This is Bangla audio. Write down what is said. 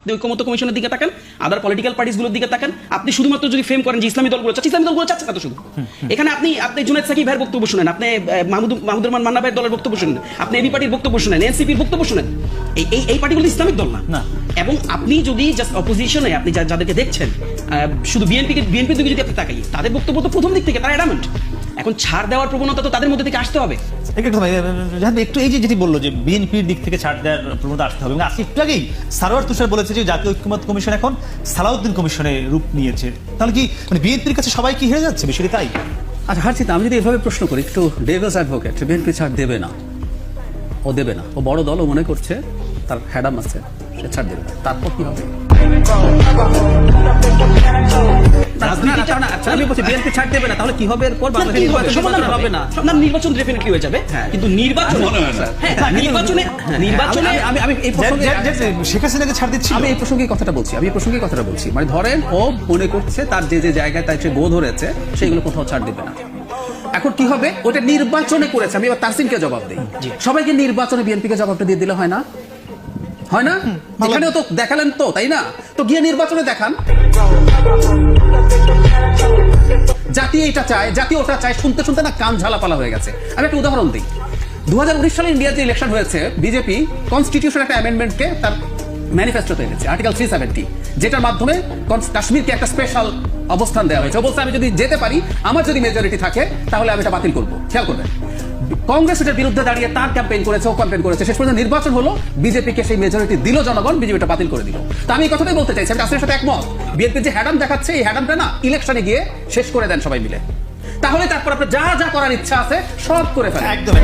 ঐক্যমত্য কমিশনের দিকে তাকান, আদার পলিটিক্যাল পার্টিসগুলোর দিকে তাকান। আপনি শুধুমাত্র যদি ফ্রেম করেন যে ইসলামী দলগুলো চাচ্ছে না তো শুধু এখানে আপনি জুনায়েদ সাকিব ভাইয়ের বক্তব্য শুনেন, আপনি মাহমুদুর রহমান মান্না ভাইয়ের দলের বক্তব্য শুনেন, আপনি এবি পার্টির বক্তব্য শুনেন, এনসিপির বক্তব্য শুনেন। এই পার্টিগুলো ইসলামিক দল না। এবং আপনি যদি জাস্ট অপোজিশনে আপনি যাদেরকে দেখছেন, শুধু বিএনপির দিকে যদি আপনি তাকাই, তাদের বক্তব্য তো প্রথম দিক থেকে তারা অ্যাডামেন্ট। এখন ছাড় দেওয়ার প্রবণতা তো তাদের মধ্যে থেকে আসতে হবে। একটু এই যেটি বললো যে বিএনপির দিক থেকে ছাড় দেওয়ার প্রবণতা আসতে হবে, আজকে একটু আগেই সারোয়ার তুষার বলেছে যে জাতীয় ঐক্যমত্য কমিশন এখন সালাউদ্দিন কমিশনে রূপ নিয়েছে। তাহলে কি বিএনপির কাছে সবাই কি হেরে যাচ্ছে বিষয়টি তাই? আচ্ছা হারচিত, আমি যদি এভাবে প্রশ্ন করি, একটু ডেভিলস অ্যাডভোকেট, বিএনপি ছাড় দেবে না, ও দেবে না, ও বড় দল, ও মনে করছে তার হ্যাডাম আছে, সে ছাড় দেবে না, তারপর কি হবে? আমি বলছি বিএনপি ছাড় দেবে না, তাহলে কি হবে এরপর? হবে না, নির্বাচন ডেফিনেটলি হয়ে যাবে, কিন্তু নির্বাচনে আমি এই প্রসঙ্গে শেখ হাসিনাকে ছাড় দিচ্ছি, আমি এই প্রসঙ্গে কথাটা বলছি, মানে ধরেন ও মনে করছে তার যে জায়গায় তাই সে গো ধরেছে সেগুলো কোথাও ছাড় দেবে না। এখন কি হবে? ওটা নির্বাচনে করেছে। আমি এবার তাহসিনকে জবাব দিই, সবাইকে নির্বাচনে বিএনপিকে জবাবটা দিয়ে দিলে হয় না? এখানেও তো দেখালেন তো, তাই না? তো গিয়ে নির্বাচনে দেখান, জাতি এইটা চায়, জাতি ওটা চায়, শুনতে শুনতে না কান ঝালাপালা হয়ে গেছে। আমি একটা উদাহরণ দিই। 2019 সালে ইন্ডিয়ার যে ইলেকশন হয়েছে, বিজেপি কনস্টিটিউশন একটা অ্যামেন্ডমেন্টকে তার ম্যানিফেস্টোতে এনেছে, আর্টিকেল 370, যেটার মাধ্যমে কাশ্মীরকে একটা স্পেশাল অবস্থান দেওয়া হয়েছে। ও বলছে আমি যদি যেতে পারি, আমার যদি মেজরিটি থাকে, তাহলে আমি এটা বাতিল করবো। খেয়াল করবেন, কংগ্রেস এটার বিরুদ্ধে দাঁড়িয়ে তার ক্যাম্পেইন করেছে, ও ক্যাম্পেইন করেছে, শেষ পর্যন্ত নির্বাচন হলো, বিজেপিকে সেই মেজরিটি দিল জনগণ, বিজেপিটা বাতিল করে দিল। তো আমি এই কথাটাই বলতে চাইছি, আমি আসলে সাথে একমত। বিএনপি যে হ্যাডাম দেখাচ্ছে, এই হ্যাডামটা না ইলেকশনে গিয়ে শেষ করে দেন সবাই মিলে, তাহলে তারপর আপনার যা যা করার ইচ্ছা আছে সব করে ফেলেন। একদম।